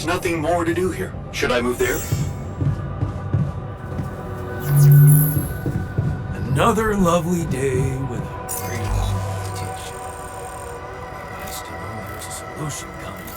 There's nothing more to do here. Should I move there? Another lovely day with a great meditation. Nice to know there's a solution coming.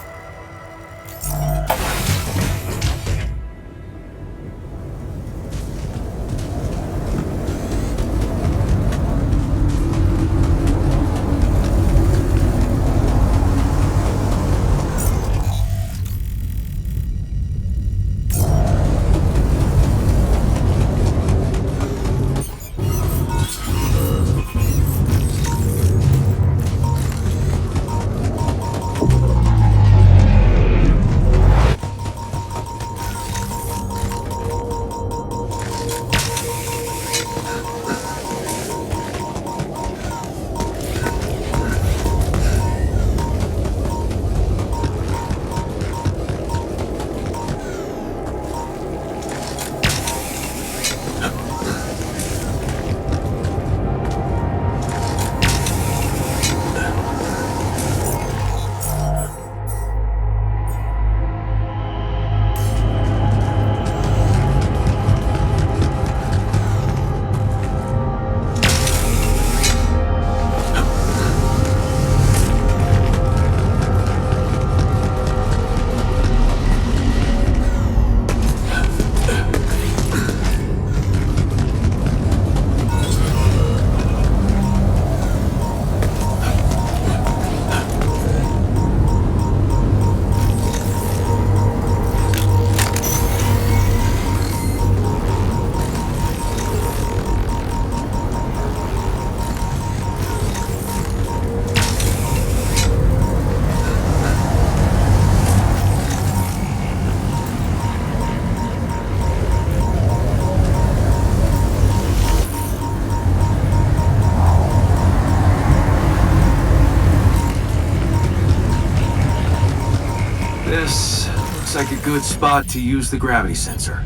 This looks like a good spot to use the gravity sensor.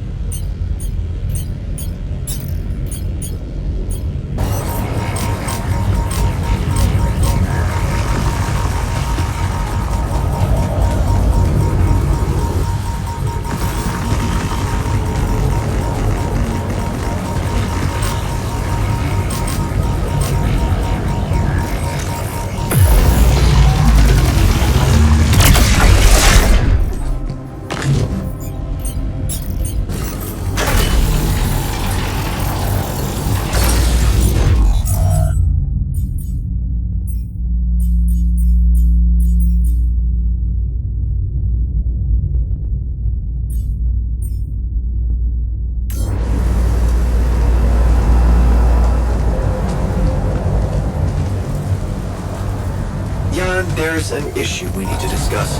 There's an issue we need to discuss.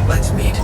Let's meet.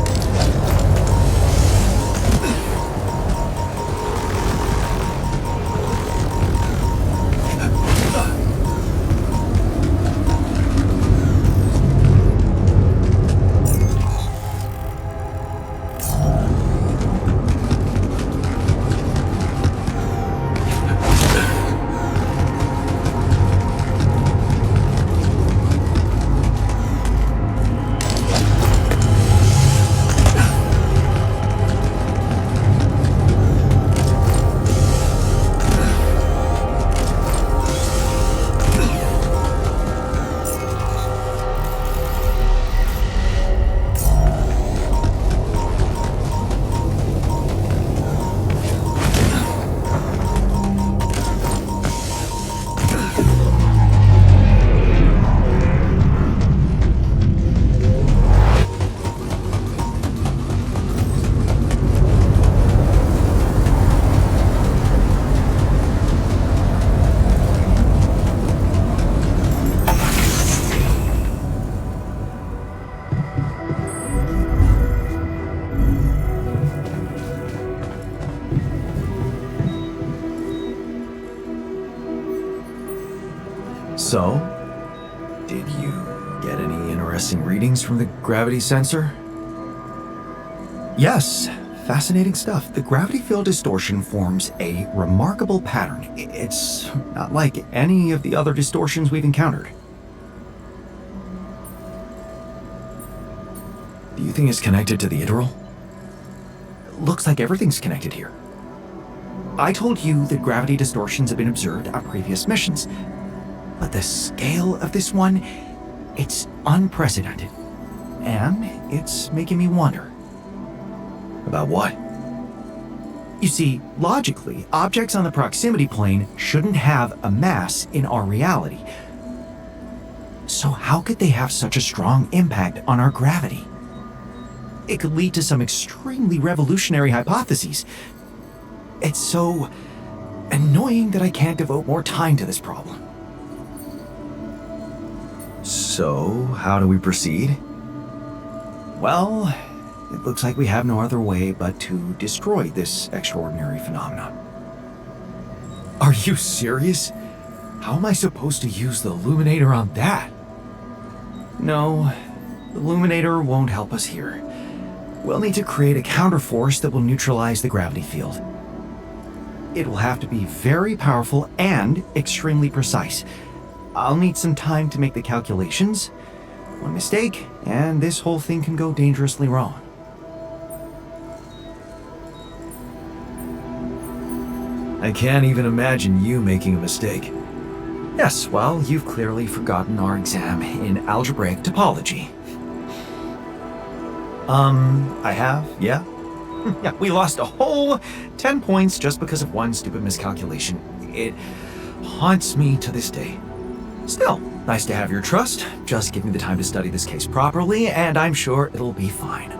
So, did you get any interesting readings from the gravity sensor? Yes, fascinating stuff. The gravity field distortion forms a remarkable pattern. It's not like any of the other distortions we've encountered. Do you think it's connected to the iteral? looks like everything's connected here. I told you that gravity distortions have been observed on previous missions, but the scale of this one, it's unprecedented. And it's making me wonder. About what? You see, logically, objects on the proximity plane shouldn't have a mass in our reality. So how could they have such a strong impact on our gravity? It could lead to some extremely revolutionary hypotheses. It's so annoying that I can't devote more time to this problem. So, how do we proceed? Well, it looks like we have no other way but to destroy this extraordinary phenomenon. Are you serious? How am I supposed to use the illuminator on that? No, the illuminator won't help us here. We'll need to create a counterforce that will neutralize the gravity field. It will have to be very powerful and extremely precise. I'll need some time to make the calculations. One mistake, and this whole thing can go dangerously wrong. I can't even imagine you making a mistake. Yes, well, you've clearly forgotten our exam in algebraic topology. I have, yeah? Yeah, we lost a whole 10 points just because of one stupid miscalculation. It haunts me to this day. Still, nice to have your trust. Just give me the time to study this case properly, and I'm sure it'll be fine.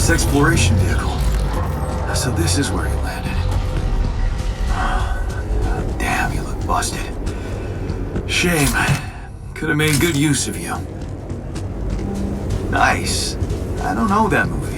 space exploration vehicle. So this is where he landed. Damn, you look busted. Shame. Could have made good use of you. Nice. I don't know that movie.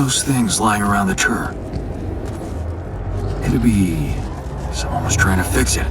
those things lying around the church? Could it be someone was trying to fix it?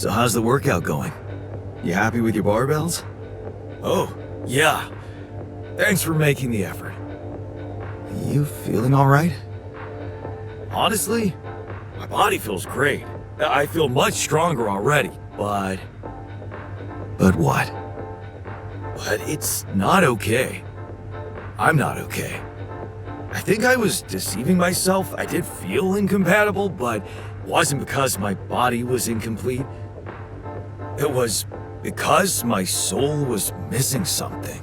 So how's the workout going? You happy with your barbells? Oh, yeah. Thanks for making the effort. You feeling all right? Honestly, my body feels great. I feel much stronger already, but But what? it's not okay. I'm not okay. I think I was deceiving myself. I did feel incompatible, but it wasn't because my body was incomplete. It was because my soul was missing something.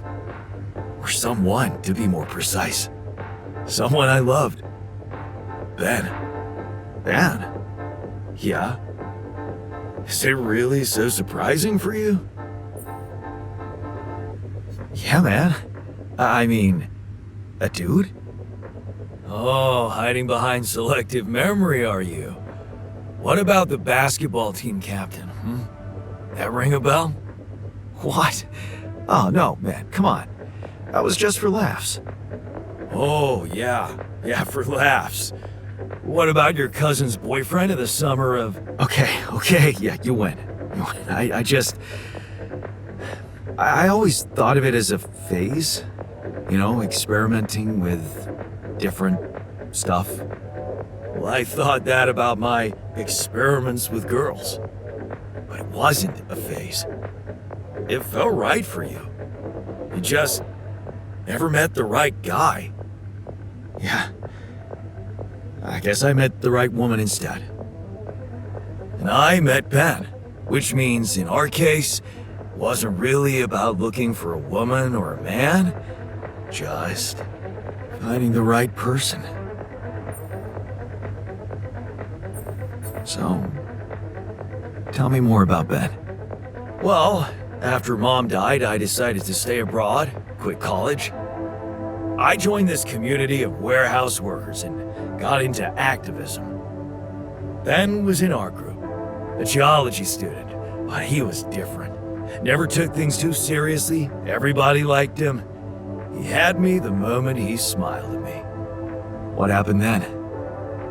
Or someone, to be more precise. Someone I loved. Ben. Ben? Yeah? Is it really so surprising for you? Yeah, man. I mean, a dude? Oh, hiding behind selective memory, are you? What about the basketball team captain, That ring a bell? What? Oh, no, man, come on. That was just for laughs. Oh, yeah, for laughs. What about your cousin's boyfriend in the summer of... Okay, yeah, you win. I always thought of it as a phase. You know, experimenting with different stuff. Well, I thought that about my experiments with girls. But it wasn't a phase. It felt right for you. You just never met the right guy. Yeah. I guess I met the right woman instead. And I met Ben, which means in our case, it wasn't really about looking for a woman or a man, just finding the right person. So, tell me more about Ben. Well, after Mom died, I decided to stay abroad, quit college. I joined this community of warehouse workers and got into activism. Ben was in our group, a geology student, but he was different. Never took things too seriously, everybody liked him. He had me the moment he smiled at me. What happened then?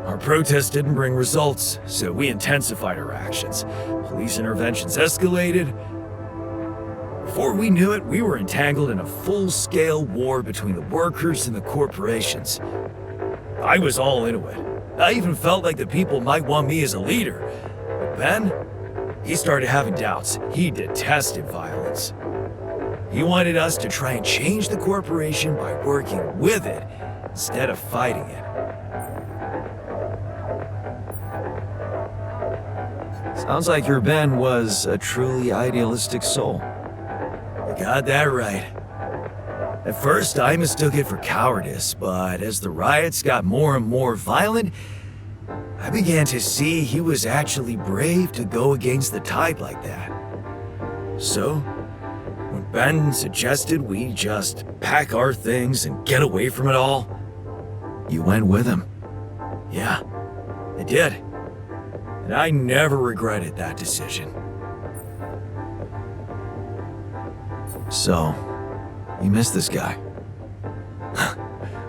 Our protest didn't bring results, so we intensified our actions. Police interventions escalated. Before we knew it, we were entangled in a full-scale war between the workers and the corporations. I was all into it. I even felt like the people might want me as a leader. But Ben, he started having doubts. He detested violence. He wanted us to try and change the corporation by working with it instead of fighting it. Sounds like your Ben was a truly idealistic soul. You got that right. At first, I mistook it for cowardice, but as the riots got more and more violent, I began to see he was actually brave to go against the tide like that. So, when Ben suggested we just pack our things and get away from it all, You went with him. yeah, I did. And I never regretted that decision. So, you missed this guy.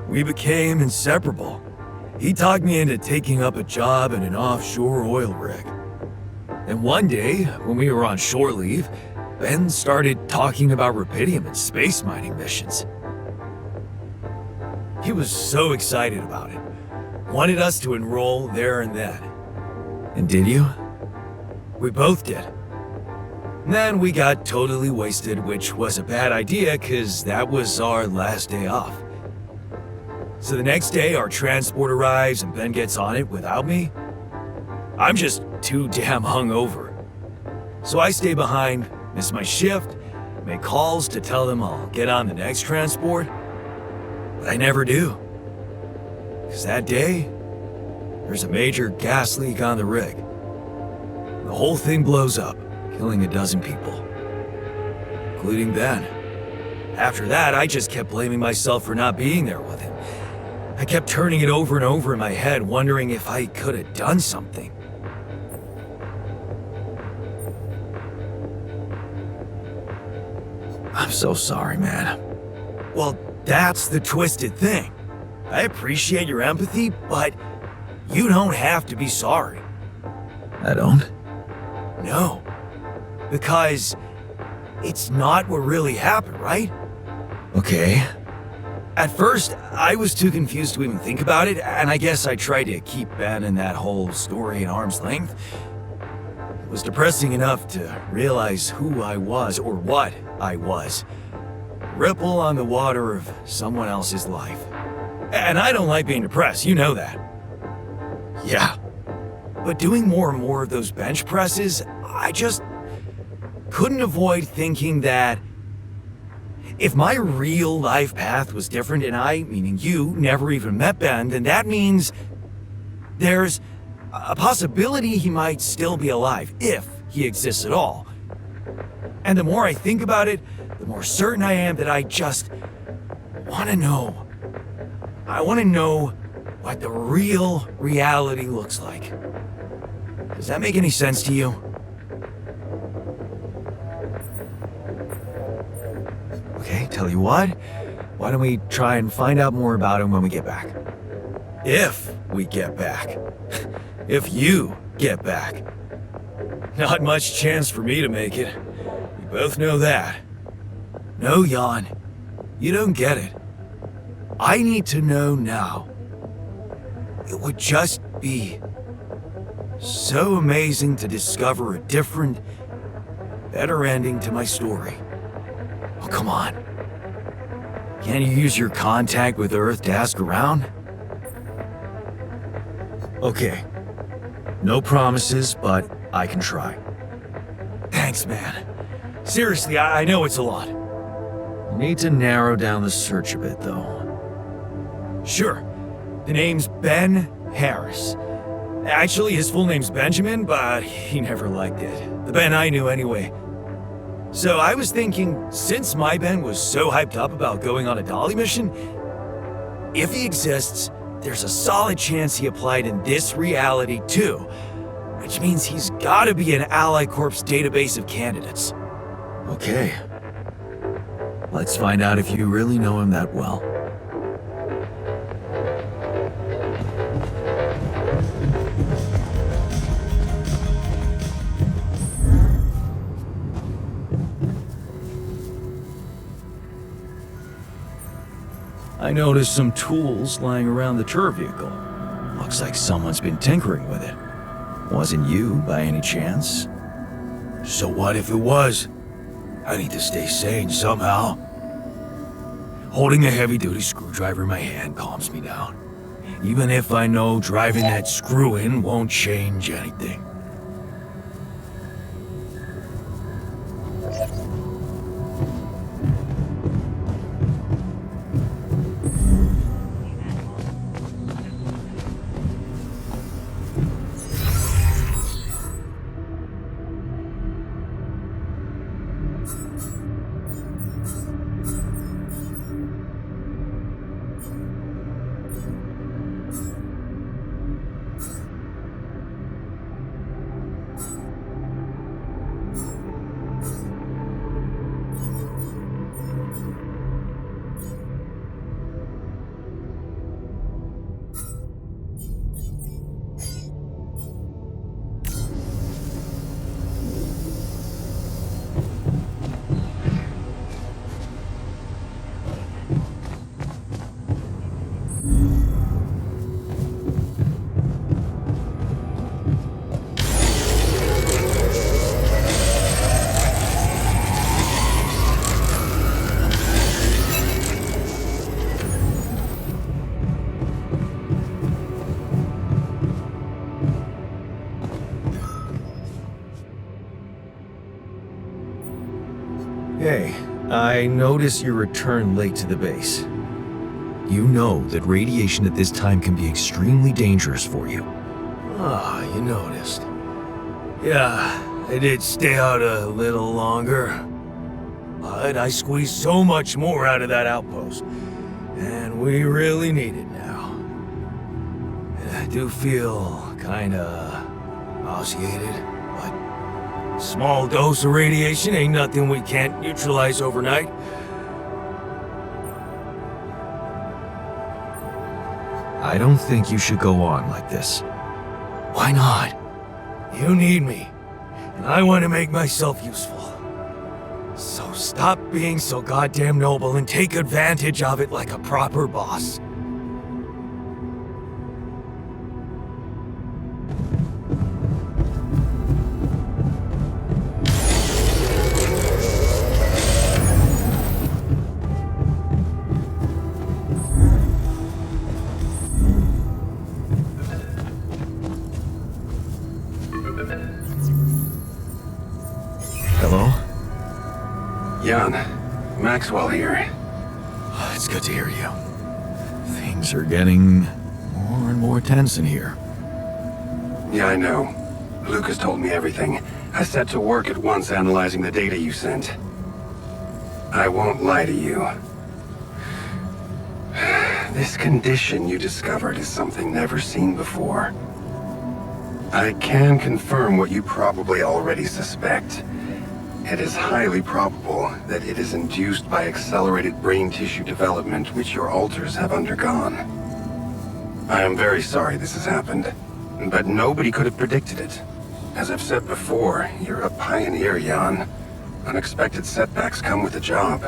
We became inseparable. He talked me into taking up a job in an offshore oil rig. And one day, when we were on shore leave, Ben started talking about rubidium and space mining missions. He was so excited about it. Wanted us to enroll there and then. And did you? We both did. And then we got totally wasted, which was a bad idea because that was our last day off. So the next day, our transport arrives and Ben gets on it without me. I'm just too damn hungover. So I stay behind, miss my shift, make calls to tell them I'll get on the next transport. But I never do. Because that day, there's a major gas leak on the rig. The whole thing blows up, killing a dozen people, including Ben. After that, I just kept blaming myself for not being there with him. I kept turning it over and over in my head, wondering if I could have done something. I'm so sorry, man. Well, that's the twisted thing. I appreciate your empathy, but you don't have to be sorry. I don't? No, Because it's not what really happened, right? Okay. At first, I was too confused to even think about it, and I guess I tried to keep Ben and that whole story at arm's length. It was depressing enough to realize who I was, or what I was. Ripple on the water of someone else's life. And I don't like being depressed, you know that. Yeah. But doing more and more of those bench presses, I just couldn't avoid thinking that if my real life path was different and I, meaning you, never even met Ben, then that means there's a possibility he might still be alive, if he exists at all. And the more I think about it, the more certain I am that I just want to know. I want to know what the real reality looks like. Does that make any sense to you? Okay, tell you what. Why don't we try and find out more about him when we get back? If we get back. If you get back. Not much chance for me to make it. We both know that. No, Jan. You don't get it. I need to know now. It would just be so amazing to discover a different, better ending to my story. Oh, come on. Can't you use your contact with Earth to ask around? Okay. No promises, but I can try. Thanks, man. Seriously, I know it's a lot. Need to narrow down the search a bit, though. Sure. The name's Ben Harris. Actually, his full name's Benjamin, but he never liked it. The Ben I knew anyway. So I was thinking, since my Ben was so hyped up about going on a Dolly mission, if he exists, there's a solid chance he applied in this reality too, which means he's gotta be an Ally Corps database of candidates. Okay. Let's find out if you really know him that well. I noticed some tools lying around the tour vehicle. Looks like someone's been tinkering with it. Wasn't you, by any chance? So what if it was? I need to stay sane somehow. Holding a heavy-duty screwdriver in my hand calms me down. Even if I know driving that screw-in won't change anything. Hey, I notice you returned late to the base. You know that radiation at this time can be extremely dangerous for you. Ah, you noticed. Yeah, I did stay out a little longer. But I squeezed so much more out of that outpost. And we really need it now. And I do feel kinda nauseated, but small dose of radiation ain't nothing we can't neutralize overnight. I don't think you should go on like this. Why not? You need me. I want to make myself useful. So stop being so goddamn noble and take advantage of it like a proper boss. Hello? Jan, Maxwell here. It's good to hear you. Things are getting more and more tense in here. Yeah, I know. Lucas told me everything. I set to work at once analyzing the data you sent. I won't lie to you. This condition you discovered is something never seen before. I can confirm what you probably already suspect. It is highly probable that it is induced by accelerated brain tissue development which your alters have undergone. I am very sorry this has happened, but nobody could have predicted it. As I've said before, you're a pioneer, Jan. Unexpected setbacks come with the job.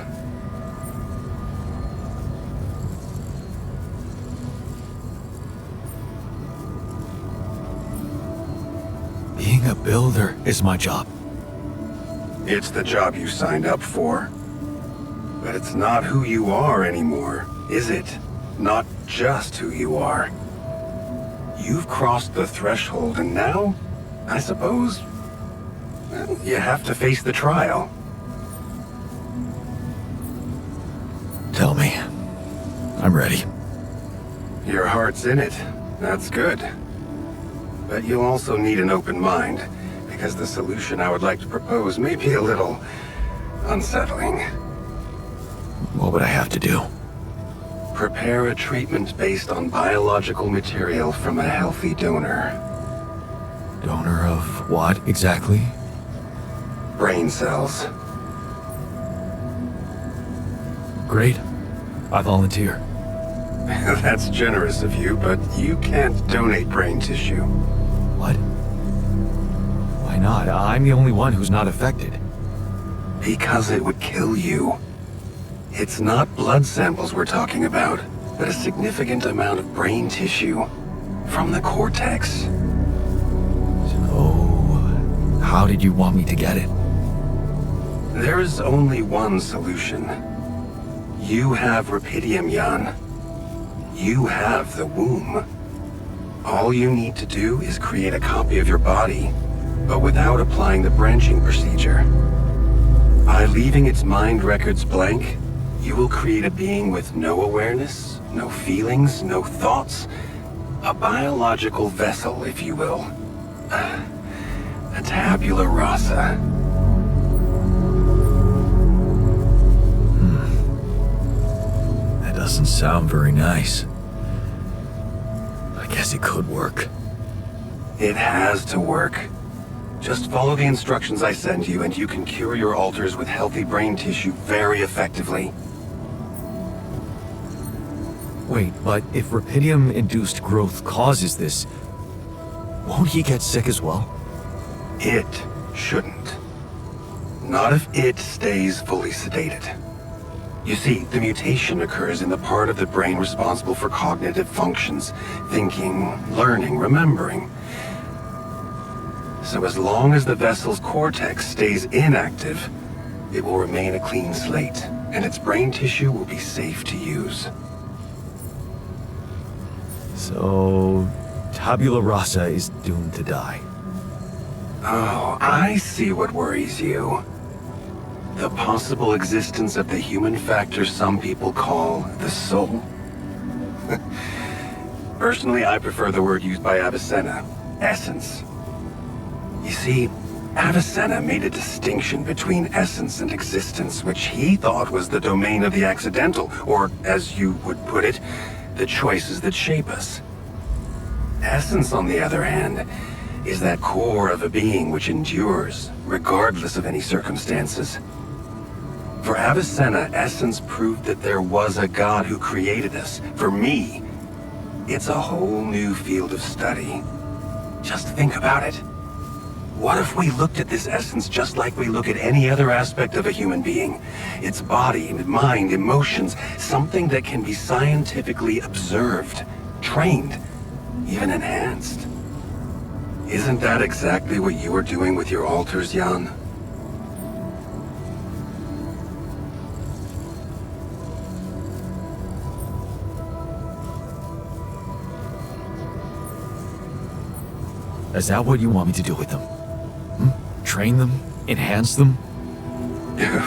Being a builder is my job. It's the job you signed up for. But it's not who you are anymore, is it? Not just who you are. You've crossed the threshold, and now, I suppose, well, you have to face the trial. Tell me. I'm ready. Your heart's in it. That's good. But you'll also need an open mind, because the solution I would like to propose may be a little unsettling. What would I have to do? Prepare a treatment based on biological material from a healthy donor. Donor of what exactly? Brain cells. Great. I volunteer. That's generous of you, but you can't donate brain tissue. What? Why not? I'm the only one who's not affected. Because it would kill you. It's not blood samples we're talking about, but a significant amount of brain tissue from the cortex. So, how did you want me to get it? There is only one solution. You have Rapidium, Jan. You have the womb. All you need to do is create a copy of your body, but without applying the branching procedure. By leaving its mind records blank, you will create a being with no awareness, no feelings, no thoughts. A biological vessel, if you will. A tabula rasa. That doesn't sound very nice. I guess it could work. It has to work. Just follow the instructions I send you and you can cure your alters with healthy brain tissue very effectively. Wait, but if Rapidium-induced growth causes this, won't he get sick as well? It shouldn't. Not if it stays fully sedated. You see, the mutation occurs in the part of the brain responsible for cognitive functions, thinking, learning, remembering. So as long as the vessel's cortex stays inactive, it will remain a clean slate, and its brain tissue will be safe to use. So, tabula rasa is doomed to die. Oh, I see what worries you. The possible existence of the human factor some people call the soul. Personally, I prefer the word used by Avicenna, essence. You see, Avicenna made a distinction between essence and existence, which he thought was the domain of the accidental, or, as you would put it, the choices that shape us. Essence, on the other hand, is that core of a being which endures, regardless of any circumstances. For Avicenna, essence proved that there was a God who created us. For me, it's a whole new field of study. Just think about it. What if we looked at this essence just like we look at any other aspect of a human being? Its body, mind, emotions, something that can be scientifically observed, trained, even enhanced. Isn't that exactly what you are doing with your alters, Jan? Is that what you want me to do with them? Train them? Enhance them?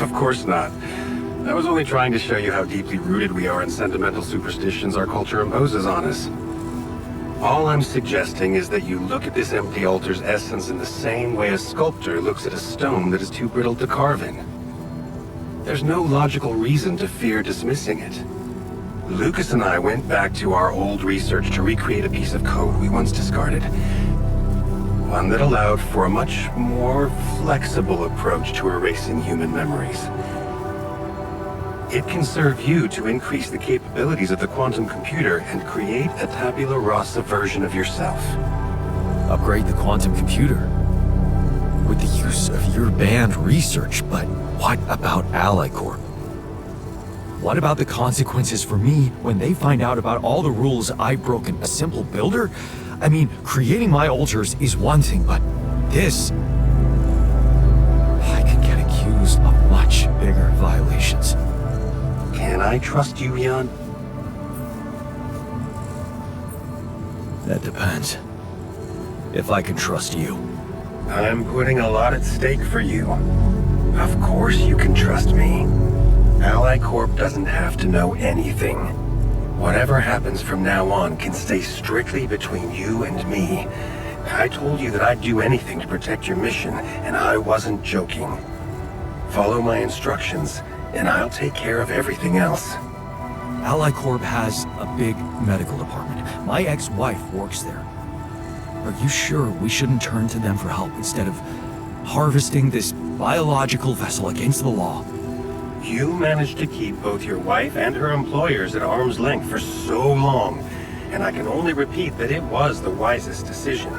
Of course not. I was only trying to show you how deeply rooted we are in sentimental superstitions our culture imposes on us. All I'm suggesting is that you look at this empty altar's essence in the same way a sculptor looks at a stone that is too brittle to carve in. There's no logical reason to fear dismissing it. Lucas and I went back to our old research to recreate a piece of code we once discarded. One that allowed for a much more flexible approach to erasing human memories. It can serve you to increase the capabilities of the quantum computer and create a tabula rasa version of yourself. Upgrade the quantum computer? With the use of your banned research, but what about Ally Corp? What about the consequences for me when they find out about all the rules I've broken? A simple builder? I mean, creating my altars is one thing, but this... I could get accused of much bigger violations. Can I trust you, Jan? That depends. If I can trust you. I'm putting a lot at stake for you. Of course you can trust me. Ally Corp doesn't have to know anything. Whatever happens from now on can stay strictly between you and me. I told you that I'd do anything to protect your mission, and I wasn't joking. Follow my instructions, and I'll take care of everything else. Ally Corp has a big medical department. My ex-wife works there. Are you sure we shouldn't turn to them for help instead of harvesting this biological vessel against the law? You managed to keep both your wife and her employers at arm's length for so long, and I can only repeat that it was the wisest decision.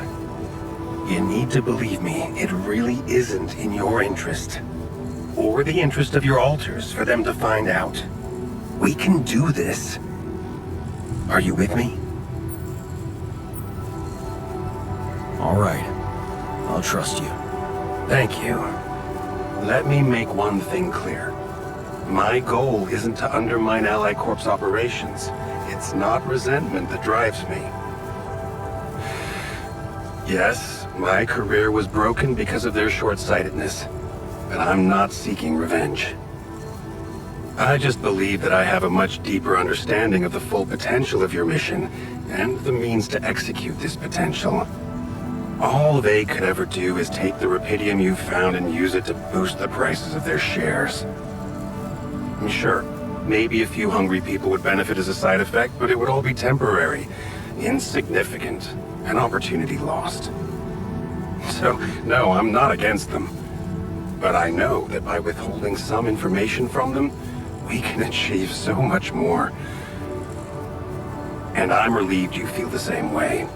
You need to believe me, it really isn't in your interest, or the interest of your alters, for them to find out. We can do this. Are you with me? All right. I'll trust you. Thank you. Let me make one thing clear. My goal isn't to undermine Ally Corp's operations. It's not resentment that drives me. Yes, my career was broken because of their short-sightedness, but I'm not seeking revenge. I just believe that I have a much deeper understanding of the full potential of your mission, and the means to execute this potential. All they could ever do is take the rupidium you've found and use it to boost the prices of their shares. Sure, maybe a few hungry people would benefit as a side effect, but it would all be temporary, insignificant, an opportunity lost. So, no, I'm not against them. But I know that by withholding some information from them, we can achieve so much more. And I'm relieved you feel the same way.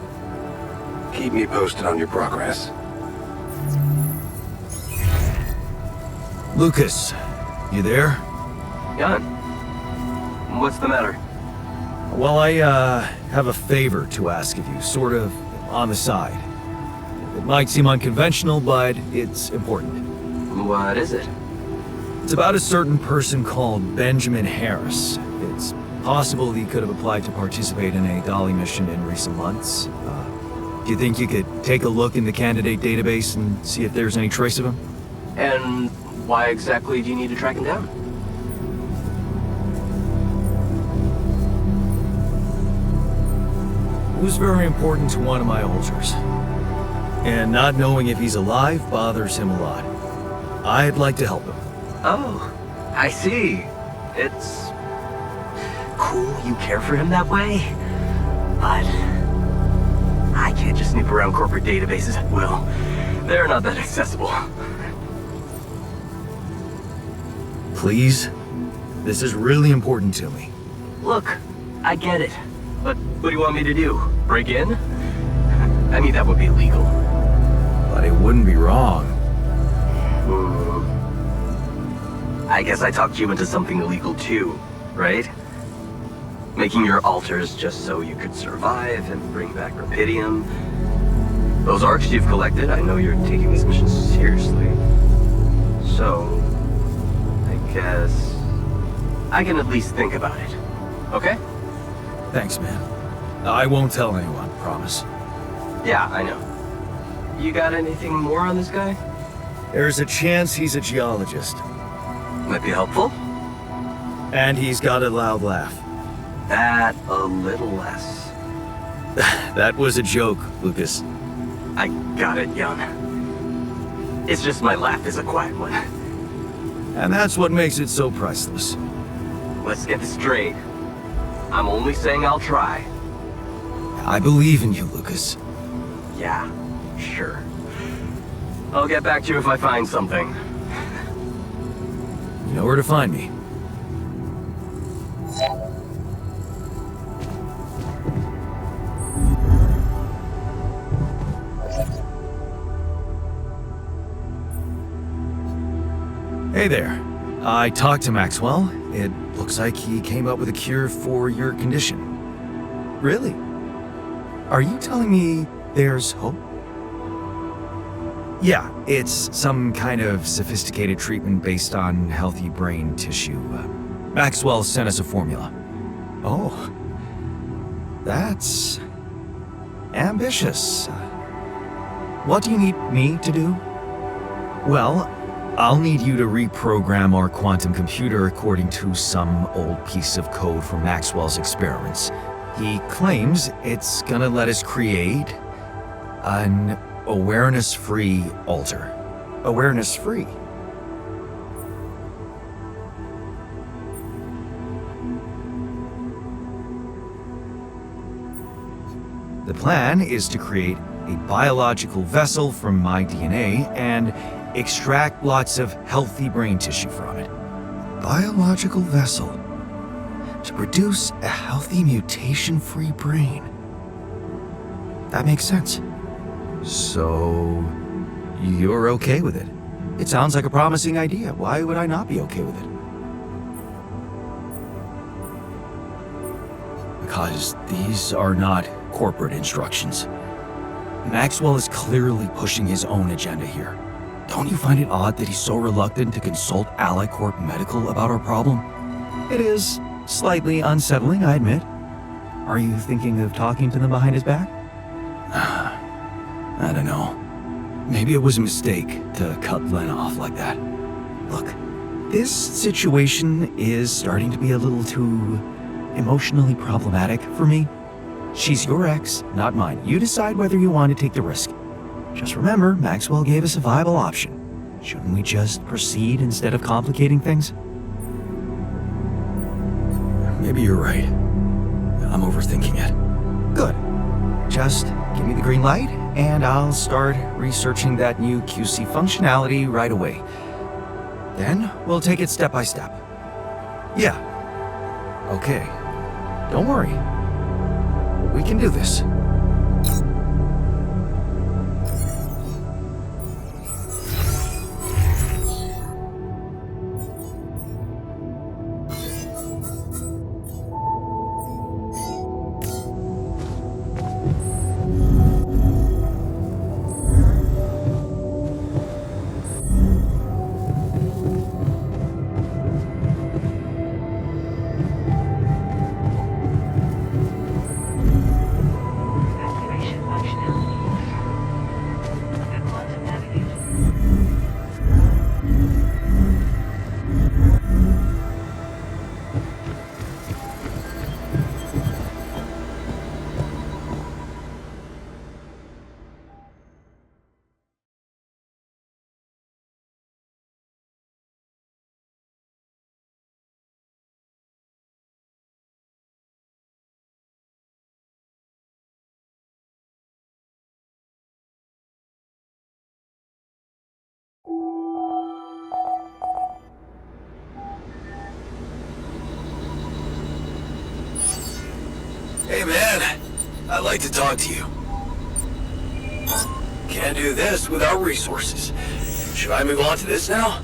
Keep me posted on your progress. Lucas, you there? Jan, what's the matter? Well, I have a favor to ask of you, sort of on the side. It might seem unconventional, but it's important. What is it? It's about a certain person called Benjamin Harris. It's possible he could have applied to participate in a Dolly mission in recent months. Do you think you could take a look in the candidate database and see if there's any trace of him? And why exactly do you need to track him down? It was very important to one of my alters. And not knowing if he's alive bothers him a lot. I'd like to help him. Oh, I see. It's cool you care for him that way, but I can't just snoop around corporate databases at will. They're not that accessible. Please? This is really important to me. Look, I get it, but what do you want me to do? Break in? I mean, that would be illegal. but it wouldn't be wrong. I guess I talked you into something illegal too, right? Making your altars just so you could survive and bring back Rapidium. Those arcs you've collected, I know you're taking these missions seriously. So, I guess I can at least think about it. Okay? Thanks, man. I won't tell anyone, promise. Yeah, I know. You got anything more on this guy? There's a chance he's a geologist. Might be helpful? And he's got a loud laugh. That a little less. That was a joke, Lucas. I got it, Jan. It's just my laugh is a quiet one. And that's what makes it so priceless. Let's get this straight. I'm only saying I'll try. I believe in you, Lucas. Yeah, sure. I'll get back to you if I find something. You know where to find me. Hey there. I talked to Maxwell. It looks like he came up with a cure for your condition. Really? Are you telling me there's hope? Yeah, it's some kind of sophisticated treatment based on healthy brain tissue. Maxwell sent us a formula. Oh. That's ambitious. What do you need me to do? Well, I'll need you to reprogram our quantum computer according to some old piece of code from Maxwell's experiments. He claims it's gonna let us create an awareness-free alter. Awareness-free? The plan is to create a biological vessel from my DNA and extract lots of healthy brain tissue from it. Biological vessel to produce a healthy mutation-free brain. That makes sense. So, you're okay with it? It sounds like a promising idea. Why would I not be okay with it? Because these are not corporate instructions. Maxwell is clearly pushing his own agenda here. Don't you find it odd that he's so reluctant to consult AliCorp Medical about our problem? It is slightly unsettling, I admit. Are you thinking of talking to them behind his back? I don't know. Maybe it was a mistake to cut Len off like that. Look, this situation is starting to be a little too emotionally problematic for me. She's your ex, not mine. You decide whether you want to take the risk. Just remember, Maxwell gave us a viable option. Shouldn't we just proceed instead of complicating things? Maybe you're right. I'm overthinking it. Good. Just give me the green light, and I'll start researching that new QC functionality right away. Then we'll take it step by step. Yeah. Okay. Don't worry. We can do this. Hey man, I'd like to talk to you. Can't do this without resources. Should I move on to this now?